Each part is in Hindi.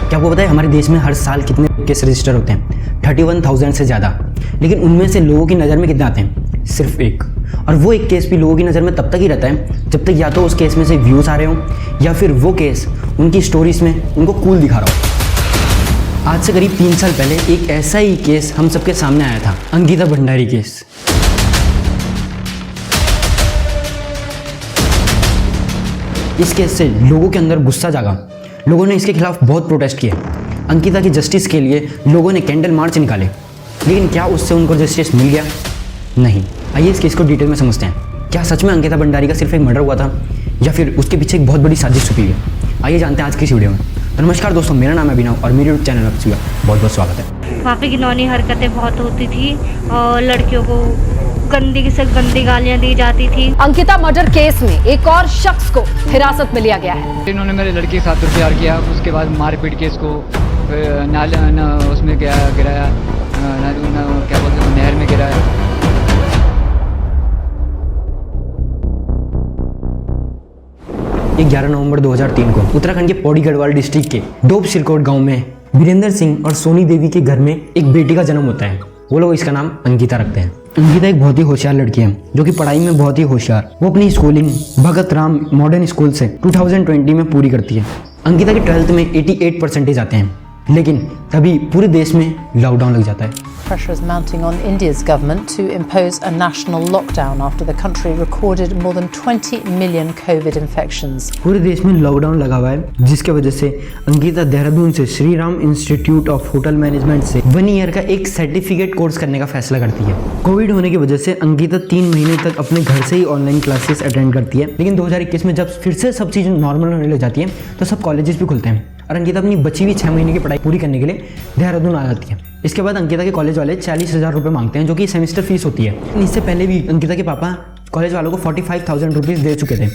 क्या आपको पता है हमारे देश में हर साल कितने केस रजिस्टर होते हैं? 31,000 से ज़्यादा। लेकिन उनमें से लोगों की नज़र में कितने आते हैं? सिर्फ एक। और वो एक केस भी लोगों की नज़र में तब तक ही रहता है जब तक या तो उस केस में से व्यूज़ आ रहे हों या फिर वो केस उनकी स्टोरीज में उनको कूल दिखा रहा हो। आज से करीब 3 साल पहले एक ऐसा ही केस हम सबके सामने आया था, अंकिता भंडारी केस। इस केस से लोगों के अंदर गुस्सा जागा। लोगों ने इसके खिलाफ बहुत प्रोटेस्ट किए। अंकिता की जस्टिस के लिए लोगों ने कैंडल मार्च निकाले, लेकिन क्या उससे उनको जस्टिस मिल गया? नहीं। आइए इस केस को डिटेल में समझते हैं। क्या सच में अंकिता भंडारी का सिर्फ एक मर्डर हुआ था या फिर उसके पीछे एक बहुत बड़ी साजिश छुपी है? आइए जानते हैं आज की इस वीडियो में। तो नमस्कार दोस्तों, मेरा नाम है अभिनव और मेरे यूट्यूब चैनल में आपका बहुत बहुत स्वागत है। वहाँ पे घिनौनी हरकतें बहुत होती थी और लड़कियों को गंदी से गंदी गालियाँ दी जाती थी। अंकिता मर्डर केस में एक और शख्स को हिरासत में लिया गया है। इन्होंने मेरे लड़की के साथ प्यार किया, उसके बाद मारपीट के इसको उसमें गिराया, क्या बोलते हैं, नहर में गिराया। ये 11 नवंबर 2003 को उत्तराखंड के पौड़ी गढ़वाल डिस्ट्रिक्ट के डोब सिरकोट गांव में वीरेंद्र सिंह और सोनी देवी के घर में एक बेटी का जन्म होता है। वो लोग इसका नाम अंकिता रखते हैं। अंकिता एक बहुत ही होशियार लड़की है जो कि पढ़ाई में बहुत ही होशियार। वो अपनी schooling Bhagat Ram modern school से 2020 में पूरी करती है। अंकिता के 12th में 88% आते हैं, लेकिन तभी पूरे देश में लॉकडाउन लग जाता है। Pressure is mounting on India's government to impose a national lockdown after the country recorded more than 20 million COVID infections. पूरे देश में लॉकडाउन लगा हुआ है, जिसके वजह से अंकिता देहरादून से Shri Ram institute of hotel management से 1 ईयर का एक सर्टिफिकेट कोर्स करने का फैसला करती है। कोविड होने की वजह से अंकिता 3 महीने तक अपने घर से ही ऑनलाइन क्लासेस अटेंड करती है। लेकिन 2021 में जब फिर से सब चीज़ें नॉर्मल होने लग जाती है तो सब कॉलेजेस भी खुलते हैं और अंकिता अपनी बची हुई 6 महीने की पढ़ाई पूरी करने के लिए देहरादून आ जाती है। इसके बाद अंकिता के कॉलेज वाले 40,000 रुपये मांगते हैं, जो कि सेमेस्टर फीस होती है। इससे पहले भी अंकिता के पापा कॉलेज वालों को 45,000 रुपीज़ दे चुके थे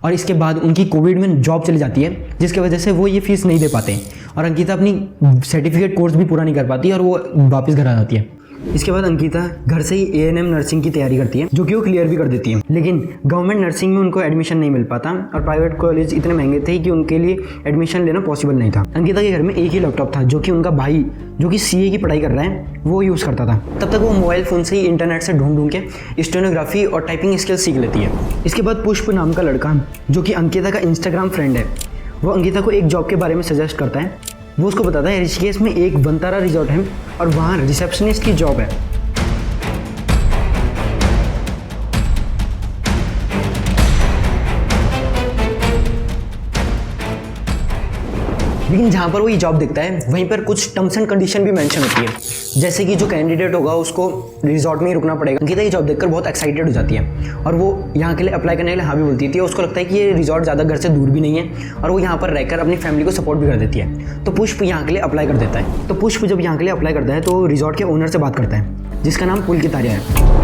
और इसके बाद उनकी कोविड में जॉब चली जाती है, जिसकी वजह से वो ये फीस नहीं दे पाते और अंकिता अपनी सर्टिफिकेट कोर्स भी पूरा नहीं कर पाती और वो वापस घर आ जाती है। इसके बाद अंकिता घर से ही ANM नर्सिंग की तैयारी करती है, जो कि वो क्लियर भी कर देती है। लेकिन गवर्नमेंट नर्सिंग में उनको एडमिशन नहीं मिल पाता और प्राइवेट कॉलेज इतने महंगे थे कि उनके लिए एडमिशन लेना पॉसिबल नहीं था। अंकिता के घर में एक ही लैपटॉप था, जो कि उनका भाई जो कि CA की पढ़ाई कर रहा है वो यूज़ करता था। तब तक वो मोबाइल फ़ोन से ही इंटरनेट से ढूंढ के स्टेनोग्राफी और टाइपिंग स्किल सीख लेती है। इसके बाद पुष्प नाम का लड़का, जो कि अंकिता का इंस्टाग्राम फ्रेंड है, वो अंकिता को एक जॉब के बारे में सजेस्ट करता है। वो उसको बताता है ऋषिकेश में एक वनतारा रिजॉर्ट है और वहाँ रिसेप्शनिस्ट की जॉब है। लेकिन जहाँ पर वो ये जॉब देखता है वहीं पर कुछ टर्म्स एंड कंडीशन भी मेंशन होती है, जैसे कि जो कैंडिडेट होगा उसको रिजॉर्ट में ही रुकना पड़ेगा। अंकिता ये जॉब देखकर बहुत एक्साइटेड हो जाती है और वो यहाँ के लिए अप्लाई करने के लिए हाँ भी बोलती थी। उसको लगता है कि ये रिजॉर्ट ज़्यादा घर से दूर भी नहीं है और वो यहाँ पर रहकर अपनी फैमिली को सपोर्ट भी कर देती है। तो पुष्प यहाँ के लिए अप्लाई कर देता है। तो पुष्प जब यहाँ के लिए अप्लाई करता है तो रिजॉर्ट के ओनर से बात करता है, जिसका नाम पुलकित आर्या है।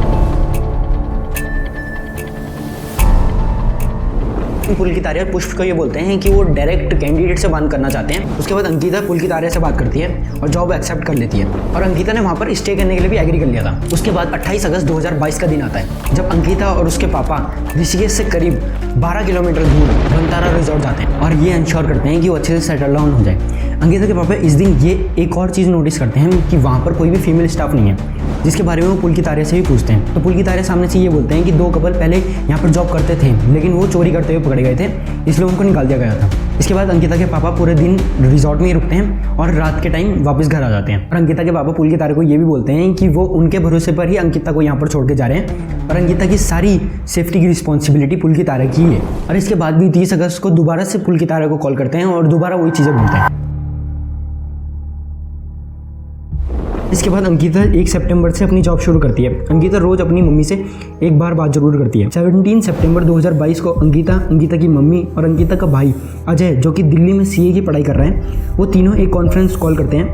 पुलकित आर्या पुष्प को ये बोलते हैं कि वो डायरेक्ट कैंडिडेट से बात करना चाहते हैं। उसके बाद अंकिता पुलकित आर्या से बात करती है और जॉब एक्सेप्ट कर लेती है और अंकिता ने वहाँ पर स्टे करने के लिए भी एग्री कर लिया था। उसके बाद 28 अगस्त 2022 का दिन आता है, जब अंकिता और उसके पापा ऋषिकेश से करीब 12 किलोमीटर दूर वनतारा रिजॉर्ट जाते हैं और ये इंश्योर करते हैं कि वो अच्छे से सेटल डाउन हो जाए। अंकिता के पापा इस दिन ये एक और चीज़ नोटिस करते हैं कि वहाँ पर कोई भी फीमेल स्टाफ नहीं है, जिसके बारे में वो पुलकित आर्या से भी पूछते हैं। तो पुलकित आर्या सामने से ये बोलते हैं कि 2 कपल पहले यहाँ पर जॉब करते थे, लेकिन वो चोरी करते हुए पकड़े गए थे, इसलिए उनको निकाल दिया गया था। इसके बाद अंकिता के पापा पूरे दिन रिजॉर्ट में ही रुकते हैं और रात के टाइम वापस घर आ जाते हैं। और अंकिता के पापा पुलकित आर्या को ये भी बोलते हैं कि वो उनके भरोसे पर ही अंकिता को यहाँ पर छोड़ के जा रहे हैं और अंकिता की सारी सेफ्टी की रिस्पॉन्सिबिलिटी पुलकित आर्या की है। और इसके बाद भी 30 अगस्त को दोबारा से पुलकित आर्या को कॉल करते हैं और दोबारा वही चीज़ें बोलते हैं। इसके बाद अंकिता 1 सितंबर से अपनी जॉब शुरू करती है। अंकिता रोज अपनी मम्मी से एक बार बात जरूर करती है। 17 सितंबर 2022 को अंकिता की मम्मी और अंकिता का भाई अजय, जो कि दिल्ली में CA की पढ़ाई कर रहे हैं, वो तीनों एक कॉन्फ्रेंस कॉल करते हैं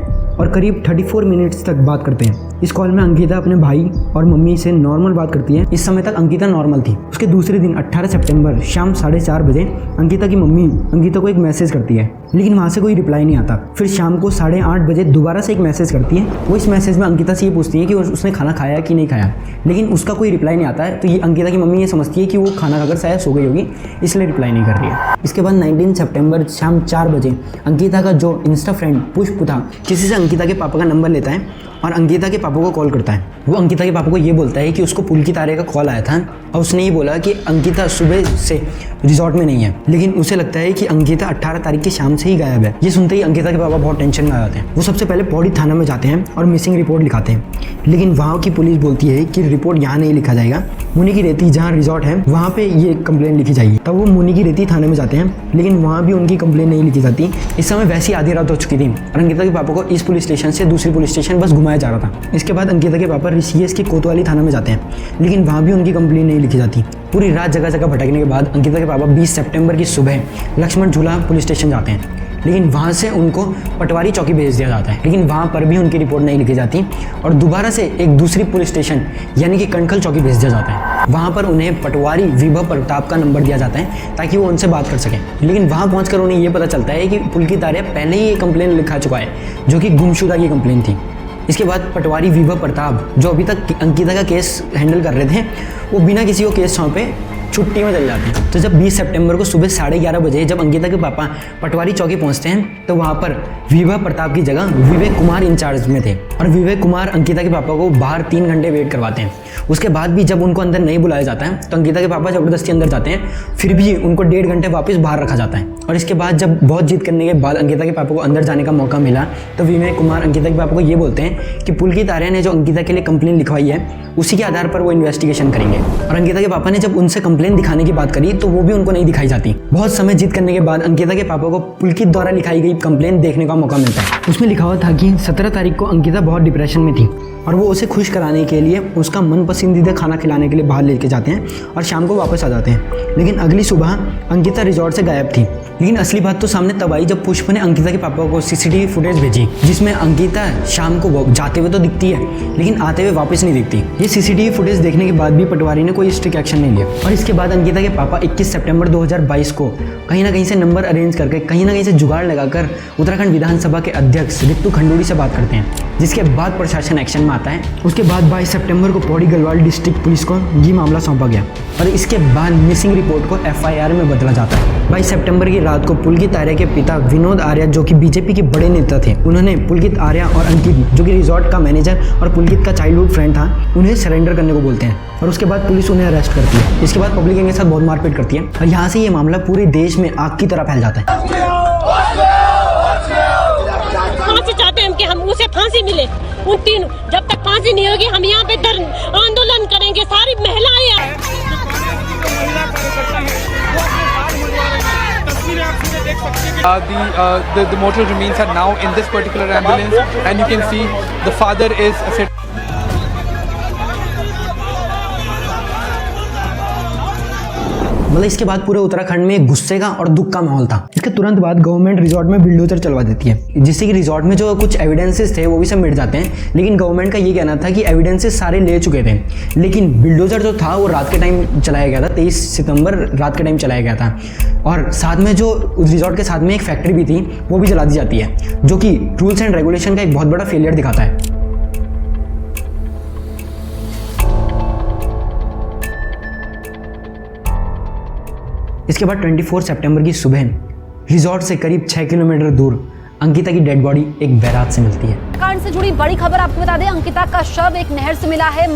और करीब 34 मिनट्स तक बात करते हैं। इस कॉल में अंकिता अपने भाई और मम्मी से नॉर्मल बात करती है। इस समय तक अंकिता नॉर्मल थी। उसके दूसरे दिन 18 सितंबर शाम 4:30 बजे अंकिता की मम्मी अंकिता को एक मैसेज करती है, लेकिन वहाँ से कोई रिप्लाई नहीं आता। फिर शाम को 8:30 बजे दोबारा से एक मैसेज करती है। वो इस मैसेज में अंकिता से ये पूछती है कि उसने खाना खाया कि नहीं खाया, लेकिन उसका कोई रिप्लाई नहीं आता है। तो ये अंकिता की मम्मी ये समझती है कि वो खाना खाकर शायद सो गई होगी, इसलिए रिप्लाई नहीं कर रही है। इसके बाद 19 सितंबर शाम 4 बजे अंकिता का जो इंस्टा फ्रेंड पुष्प था किसी से अंकिता के पापा का नंबर लेता है और अंकिता के पापा को कॉल करता है। वो अंकिता के पापा को ये बोलता है कि उसको पुलकित आर्य का कॉल आया था और उसने ये बोला कि अंकिता सुबह से रिजॉर्ट में नहीं है, लेकिन उसे लगता है कि अंकिता 18 तारीख की शाम से ही गायब है। ये सुनते ही अंकिता के पापा बहुत टेंशन में आ जाते हैं। वो सबसे पहले पौड़ी थाना में जाते हैं और मिसिंग रिपोर्ट लिखाते हैं, लेकिन वहाँ की पुलिस बोलती है कि रिपोर्ट यहाँ नहीं लिखा जाएगा, मुनि की रेती जहाँ रिजॉर्ट है वहाँ पे ये कंप्लेन लिखी जाएगी। तब वो मुनि की रेती थाने में जाते हैं, लेकिन वहाँ भी उनकी कंप्लेन नहीं लिखी जाती। इस समय वैसी आधी रात हो चुकी थी और अंकिता के पापा को इस पुलिस स्टेशन से दूसरी पुलिस स्टेशन बस घुमाया जा रहा था। इसके बाद अंकिता के पापा ऋषिकेश के कोतवाली थाना में जाते हैं, लेकिन वहाँ भी उनकी कंप्लेन नहीं लिखी जाती। पूरी रात जगह जगह भटकने के बाद अंकिता के पापा 20 सितंबर की सुबह लक्ष्मण झूला पुलिस स्टेशन जाते हैं, लेकिन वहाँ से उनको पटवारी चौकी भेज दिया जाता है, लेकिन वहाँ पर भी उनकी रिपोर्ट नहीं लिखी जाती और दोबारा से एक दूसरी पुलिस स्टेशन यानी कि कणखल चौकी भेज दिया जाता है। वहाँ पर उन्हें पटवारी विभव प्रताप का नंबर दिया जाता है ताकि वो उनसे बात कर सकें, लेकिन वहाँ पहुँचकर उन्हें ये पता चलता है कि पुलकित आर्य पहले ही ये कंप्लेन लिखा चुका है जो कि गुमशुदा की कंप्लेन थी। इसके बाद पटवारी विभव प्रताप जो अभी तक अंकिता का केस हैंडल कर रहे थे वो बिना किसी को केस सौंपे छुट्टी में चले जाते हैं। तो जब 20 सितंबर को सुबह 11:30 बजे जब अंकिता के पापा पटवारी चौकी पहुंचते हैं तो वहाँ पर विभव प्रताप की जगह विवेक कुमार इंचार्ज में थे और विवेक कुमार अंकिता के पापा को बाहर 3 घंटे वेट करवाते हैं। उसके बाद भी जब उनको अंदर नहीं बुलाया जाता है तो अंकिता के पापा ज़बरदस्ती अंदर जाते हैं, फिर भी उनको 1.5 घंटे वापस बाहर रखा जाता है। और इसके बाद जब बहुत जिद करने के बाद अंकिता के पापा को अंदर जाने का मौका मिला तो विवेक कुमार अंकिता के पापा को ये बोलते हैं कि पुलकित आर्य ने जो अंकिता के लिए कंप्लेन लिखवाई है उसी के आधार पर वो इन्वेस्टिगेशन करेंगे। और अंकिता के पापा ने जब उनसे कंप्लेन दिखाने की बात करी तो वो भी उनको नहीं दिखाई जाती। बहुत समय जिद करने के बाद अंकिता के पापा को पुलकित द्वारा लिखाई गई कंप्लेन देखने का मौका मिलता है। उसमें लिखा हुआ था कि 17 तारीख को अंकिता बहुत डिप्रेशन में थी और वो उसे खुश कराने के लिए उसका मन पसंदीदा खाना खिलाने के लिए बाहर लेके जाते हैं और शाम को वापस आ जाते हैं। लेकिन अगली सुबह अंकिता रिजॉर्ट से गायब थी। लेकिन असली बात तो सामने तब आई जब पुष्प ने अंकिता के पापा को सीसीटीवी फुटेज भेजी जिसमें अंकिता शाम को जाते हुए तो दिखती है लेकिन आते हुए वापस नहीं दिखती। ये सीसीटीवी फुटेज देखने के बाद भी पटवारी ने कोई स्ट्रिक्ट एक्शन नहीं लिया और इसके बाद अंकिता के पापा 21 सितंबर 2022 को कहीं ना कहीं से नंबर अरेंज करके कहीं ना कहीं से जुगाड़ लगाकर उत्तराखंड विधानसभा के अध्यक्ष रितु खंडूड़ी से बात करते हैं, जिसके बाद प्रशासन एक्शन में आता है। उसके बाद 22 सितंबर को पौड़ी गढ़वाल डिस्ट्रिक्ट पुलिस को ये मामला सौंपा गया और इसके बाद मिसिंग रिपोर्ट को FIR में बदला जाता है। 22 सितंबर की रात को पुलकित आर्य के पिता विनोद आर्य जो कि बीजेपी के बड़े नेता थे, उन्होंने पुलकित आर्य और अंकित जो कि रिजॉर्ट का मैनेजर और पुलकित का चाइल्डहुड फ्रेंड था उन्हें सरेंडर करने को बोलते हैं और उसके बाद पुलिस उन्हें अरेस्ट करती है। इसके बाद पब्लिक इनके साथ बहुत मारपीट करती है और यहाँ से ये मामला पूरे देश में आग की तरह फैल जाता है। फांसी चाहते हैं कि हम उसे फांसी मिले, उन तीन जब तक फांसी नहीं होगी हम यहाँ पे आंदोलन करेंगे। सारी महिलाएं the mortal remains are now in this particular ambulance and you can see the father is मतलब इसके बाद पूरे उत्तराखंड में गुस्से का और दुख का माहौल था। इसके तुरंत बाद गवर्नमेंट रिजॉर्ट में बिल्डोजर चलवा देती है जिससे कि रिजॉर्ट में जो कुछ एविडेंसेस थे वो भी सब मिट जाते हैं। लेकिन गवर्नमेंट का ये कहना था कि एविडेंसेस सारे ले चुके थे, लेकिन बिल्डोजर जो था वो रात के टाइम चलाया गया था। 23 सितंबर रात के टाइम चलाया गया था और साथ में जो रिजॉर्ट के साथ में एक फैक्ट्री भी थी वो भी जला दी जाती है, जो कि रूल्स एंड रेगुलेशन का एक बहुत बड़ा फेलियर दिखाता है। इसके बाद 24 सितंबर की सुबह रिजॉर्ट से करीब 6 किलोमीटर दूर अंकिता की डेड बॉडी एक बैराज से मिलती है। कांड से जुड़ी बड़ी खबर आपको बता दें, अंकिता का शव एक नहर से मिला है।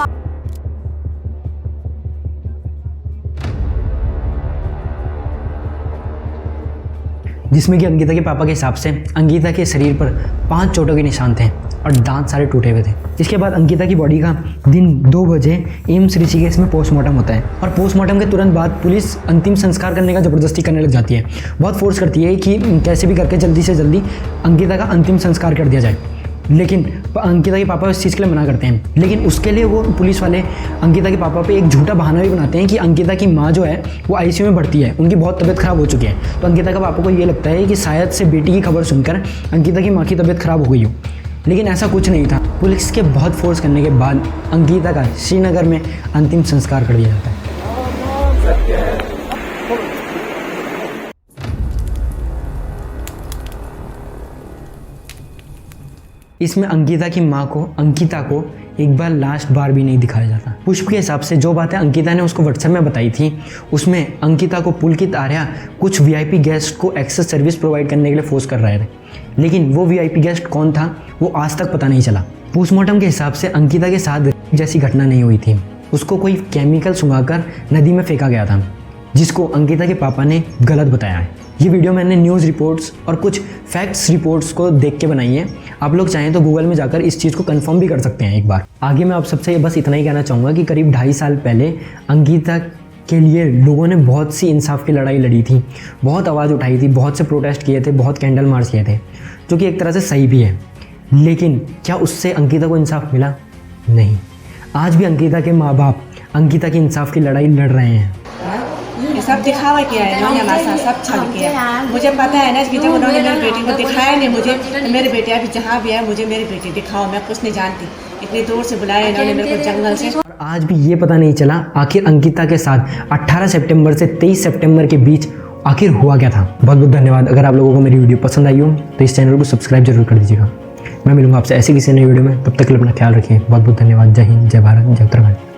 जिसमें कि अंकिता के पापा के हिसाब से अंकिता के शरीर पर 5 चोटों के निशान थे और दांत सारे टूटे हुए थे। इसके बाद अंकिता की बॉडी का दिन 2 बजे एम्स ऋषिकेश में पोस्टमार्टम होता है और पोस्टमार्टम के तुरंत बाद पुलिस अंतिम संस्कार करने का ज़बरदस्ती करने लग जाती है। बहुत फोर्स करती है कि कैसे भी करके जल्दी से जल्दी अंकिता का अंतिम संस्कार कर दिया जाए, लेकिन अंकिता के पापा इस चीज़ के लिए मना करते हैं। लेकिन उसके लिए वो पुलिस वाले अंकिता के पापा पे एक झूठा बहाना भी बनाते हैं कि अंकिता की माँ जो है वो ICU में भर्ती है, उनकी बहुत तबीयत ख़राब हो चुकी है। तो अंकिता के पापा को ये लगता है कि शायद से बेटी की खबर सुनकर अंकिता की माँ की तबीयत ख़राब हो गई हो, लेकिन ऐसा कुछ नहीं था। पुलिस के बहुत फोर्स करने के बाद अंकिता का श्रीनगर में अंतिम संस्कार कर दिया जाता है। इसमें अंकिता की माँ को, अंकिता को एक बार लास्ट बार भी नहीं दिखाया जाता। पुष्प के हिसाब से जो बातें अंकिता ने उसको व्हाट्सएप में बताई थी, उसमें अंकिता को पुलकित आर्या कुछ वीआईपी गेस्ट को एक्सेस सर्विस प्रोवाइड करने के लिए फोर्स कर रहे थे, लेकिन वो वीआईपी गेस्ट कौन था वो आज तक पता नहीं चला। पोस्टमार्टम के हिसाब से अंकिता के साथ जैसी घटना नहीं हुई थी। उसको कोई केमिकल सुंघाकर नदी में फेंका गया था, जिसको अंकिता के पापा ने गलत बताया है। ये वीडियो मैंने न्यूज़ रिपोर्ट्स और कुछ फैक्ट्स रिपोर्ट्स को देख के बनाई है। आप लोग चाहें तो गूगल में जाकर इस चीज़ को कंफर्म भी कर सकते हैं एक बार। आगे मैं आप सबसे बस इतना ही कहना चाहूँगा कि करीब 2.5 साल पहले अंकिता के लिए लोगों ने बहुत सी इंसाफ की लड़ाई लड़ी थी, बहुत आवाज़ उठाई थी, बहुत से प्रोटेस्ट किए थे, बहुत कैंडल मार्च किए थे, जो कि एक तरह से सही भी है। लेकिन क्या उससे अंकिता को इंसाफ मिला? नहीं। आज भी अंकिता के माँ बाप अंकिता की इंसाफ की लड़ाई लड़ रहे हैं। ये सब दिखावा किया है इन्होंने हमारे साथ, सब छल किया। मुझे पता है ना कि जब उन्होंने मेरी बेटी को दिखाया नहीं मुझे, तो मेरी बेटी अभी जहाँ भी है मुझे मेरी बेटी दिखाओ, मैं कुछ नहीं जानती। इतनी दूर से बुलाया इन्होंने मेरे को जंगल से। और आज भी ये पता नहीं चला आखिर अंकिता के साथ 18 सितंबर से 23 सितंबर के बीच आखिर हुआ क्या था। बहुत बहुत धन्यवाद। अगर आप लोगों को मेरी वीडियो पसंद आई हो तो इस चैनल को सब्सक्राइब जरूर कर दीजिएगा। मैं मिलूंगा आपसे ऐसे किसी नई वीडियो में, तब तक के लिए अपना ख्याल रखिए। बहुत बहुत धन्यवाद। जय हिंद, जय भारत, जय उत्तराखंड।